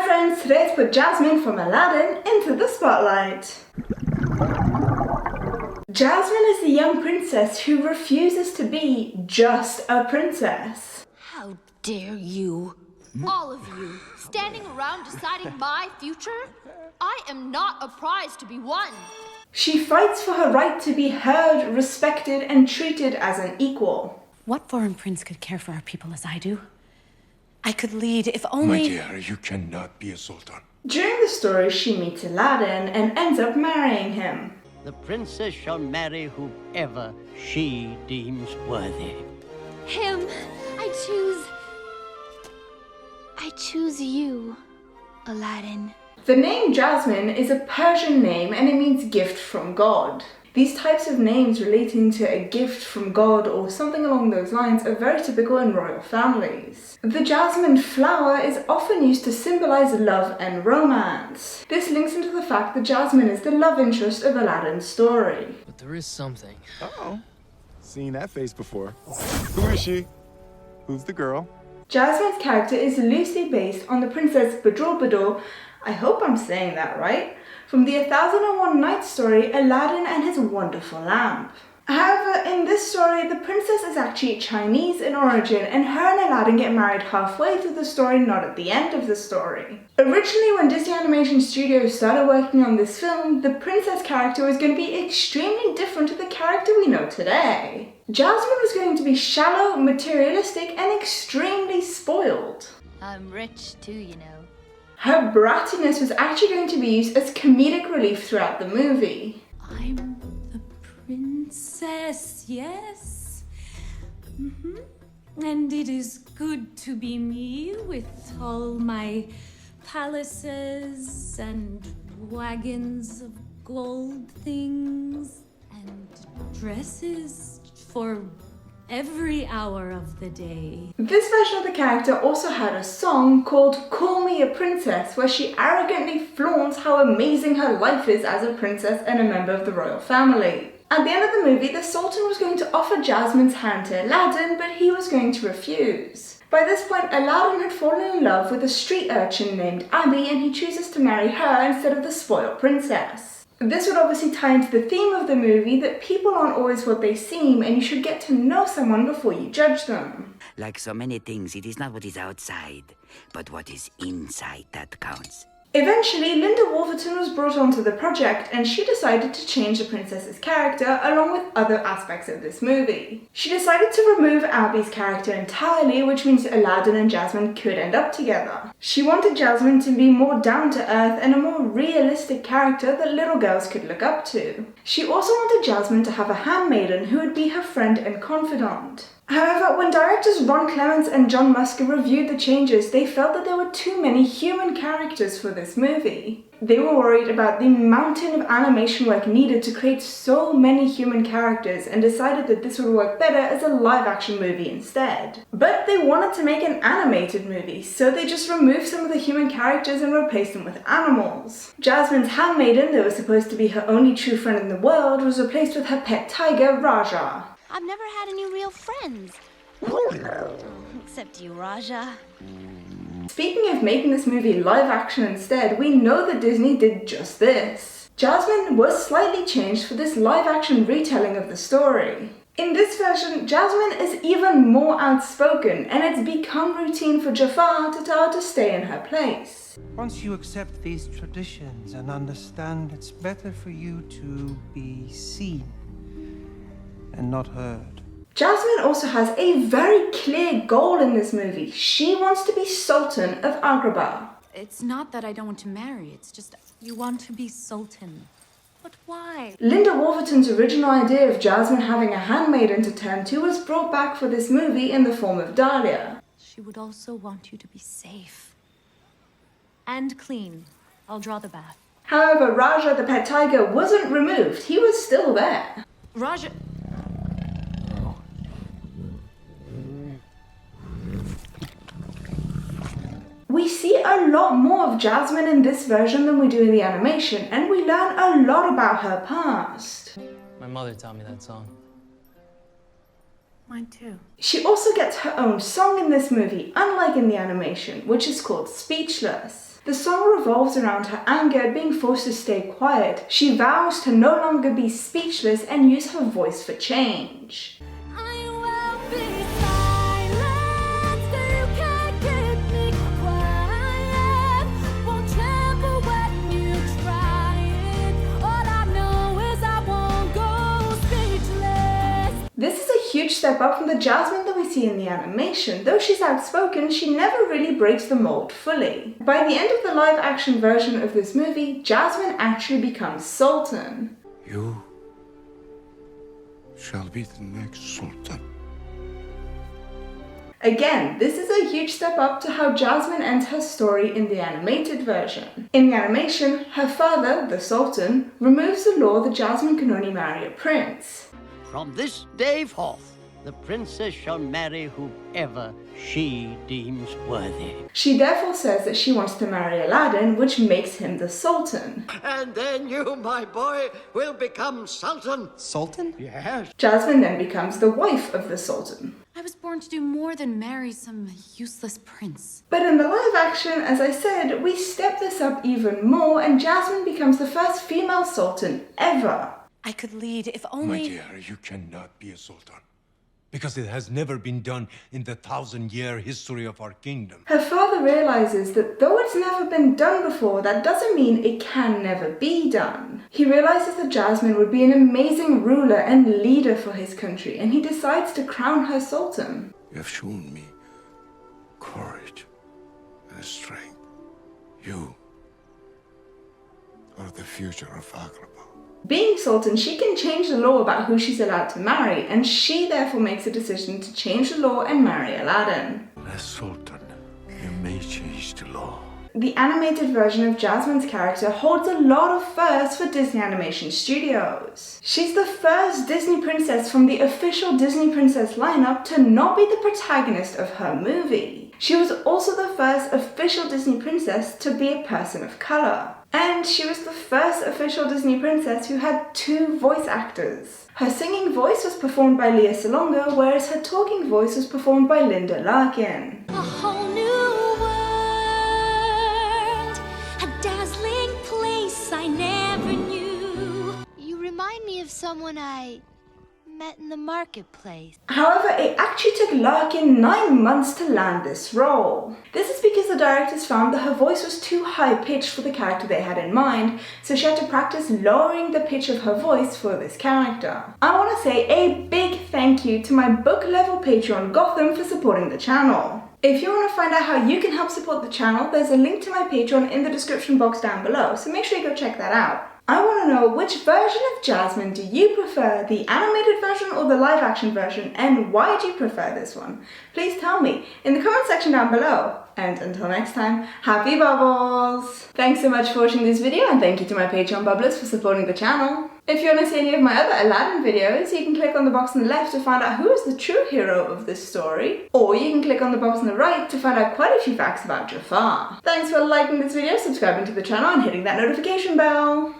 friends, today's put Jasmine from Aladdin into the spotlight. Jasmine is the young princess who refuses to be just a princess. How dare you? All of you, standing around deciding my future? I am not a prize to be won. She fights for her right to be heard, respected, and treated as an equal. What foreign prince could care for our people as I do? I could lead if only... My dear, you cannot be a sultan. During the story, she meets Aladdin and ends up marrying him. The princess shall marry whoever she deems worthy. Him. I choose you, Aladdin. The name Jasmine is a Persian name and it means gift from God. These types of names relating to a gift from God or something along those lines are very typical in royal families. The jasmine flower is often used to symbolize love and romance. This links into the fact that Jasmine is the love interest of Aladdin's story. But there is something. Uh-oh. Seen that face before. Who is she? Who's the girl? Jasmine's character is loosely based on the Princess Badr, I hope I'm saying that right, from the 1001 Nights story, Aladdin and His Wonderful Lamp. However, in this story, the princess is actually Chinese in origin and her and Aladdin get married halfway through the story, not at the end of the story. Originally, when Disney Animation Studios started working on this film, the princess character was going to be extremely different to the character we know today. Jasmine was going to be shallow, materialistic, and extremely spoiled. I'm rich too, you know. Her brattiness was actually going to be used as comedic relief throughout the movie. I'm the princess, yes? And it is good to be me with all my palaces and wagons of gold things and dresses for every hour of the day. This version of the character also had a song called Call Me a Princess, where she arrogantly flaunts how amazing her life is as a princess and a member of the royal family. At the end of the movie, the Sultan was going to offer Jasmine's hand to Aladdin, but he was going to refuse. By this point, Aladdin had fallen in love with a street urchin named Abby, and he chooses to marry her instead of the spoiled princess. This would obviously tie into the theme of the movie that people aren't always what they seem and you should get to know someone before you judge them. Like so many things, it is not what is outside, but what is inside that counts. Eventually, Linda Wolverton was brought onto the project and she decided to change the princess's character along with other aspects of this movie. She decided to remove Abby's character entirely, which means Aladdin and Jasmine could end up together. She wanted Jasmine to be more down to earth and a more realistic character that little girls could look up to. She also wanted Jasmine to have a handmaiden who would be her friend and confidant. However, when directors Ron Clements and John Musker reviewed the changes, they felt that there were too many human characters for this movie. They were worried about the mountain of animation work needed to create so many human characters and decided that this would work better as a live-action movie instead. But they wanted to make an animated movie, so they just removed some of the human characters and replaced them with animals. Jasmine's handmaiden, that was supposed to be her only true friend in the world, was replaced with her pet tiger, Raja. I've never had any real friends. Except you, Raja. Speaking of making this movie live action instead, we know that Disney did just this. Jasmine was slightly changed for this live action retelling of the story. In this version, Jasmine is even more outspoken and it's become routine for Jafar to tell her to stay in her place. Once you accept these traditions and understand it's better for you to be seen and not heard. Jasmine also has a very clear goal in this movie. She wants to be Sultan of Agrabah. It's not that I don't want to marry, it's just you want to be sultan. But why? Linda Wolverton's original idea of Jasmine having a handmaiden to turn to was brought back for this movie in the form of Dahlia. She would also want you to be safe. And clean. I'll draw the bath. However, Raja the pet tiger wasn't removed. He was still there. Raja... We see a lot more of Jasmine in this version than we do in the animation, and we learn a lot about her past. My mother taught me that song. Mine too. She also gets her own song in this movie, unlike in the animation, which is called Speechless. The song revolves around her anger at being forced to stay quiet. She vows to no longer be speechless and use her voice for change. This is a huge step up from the Jasmine that we see in the animation. Though she's outspoken, she never really breaks the mold fully. By the end of the live-action version of this movie, Jasmine actually becomes Sultan. You shall be the next Sultan. Again, this is a huge step up to how Jasmine ends her story in the animated version. In the animation, her father, the Sultan, removes the law that Jasmine can only marry a prince. From this day forth, the princess shall marry whoever she deems worthy. She therefore says that she wants to marry Aladdin, which makes him the Sultan. And then you, my boy, will become Sultan. Sultan? Yes. Jasmine then becomes the wife of the Sultan. I was born to do more than marry some useless prince. But in the live action, as I said, we step this up even more and Jasmine becomes the first female Sultan ever. I could lead if My only... dear, you cannot be a sultan. Because it has never been done in the 1,000-year history of our kingdom. Her father realizes that though it's never been done before, that doesn't mean it can never be done. He realizes that Jasmine would be an amazing ruler and leader for his country, and he decides to crown her Sultan. You have shown me courage and strength. You are the future of Agrabah. Being Sultan, she can change the law about who she's allowed to marry, and she therefore makes a decision to change the law and marry Aladdin. As Sultan, you may change the law. The animated version of Jasmine's character holds a lot of firsts for Disney Animation Studios. She's the first Disney princess from the official Disney Princess lineup to not be the protagonist of her movie. She was also the first official Disney princess to be a person of color. And she was the first official Disney princess who had 2 voice actors. Her singing voice was performed by Lea Salonga, whereas her talking voice was performed by Linda Larkin. A whole new world, a dazzling place I never knew. You remind me of someone I met in the marketplace. However, it actually took Larkin 9 months to land this role. This is because the directors found that her voice was too high-pitched for the character they had in mind, so she had to practice lowering the pitch of her voice for this character. I want to say a big thank you to my book-level Patreon Gotham for supporting the channel. If you want to find out how you can help support the channel, there's a link to my Patreon in the description box down below, so make sure you go check that out. I want to know, which version of Jasmine do you prefer, the animated version or the live action version, and why do you prefer this one? Please tell me in the comment section down below. And until next time, happy bubbles! Thanks so much for watching this video, and thank you to my Patreon bubblers for supporting the channel. If you want to see any of my other Aladdin videos, you can click on the box on the left to find out who is the true hero of this story, or you can click on the box on the right to find out quite a few facts about Jafar. Thanks for liking this video, subscribing to the channel, and hitting that notification bell.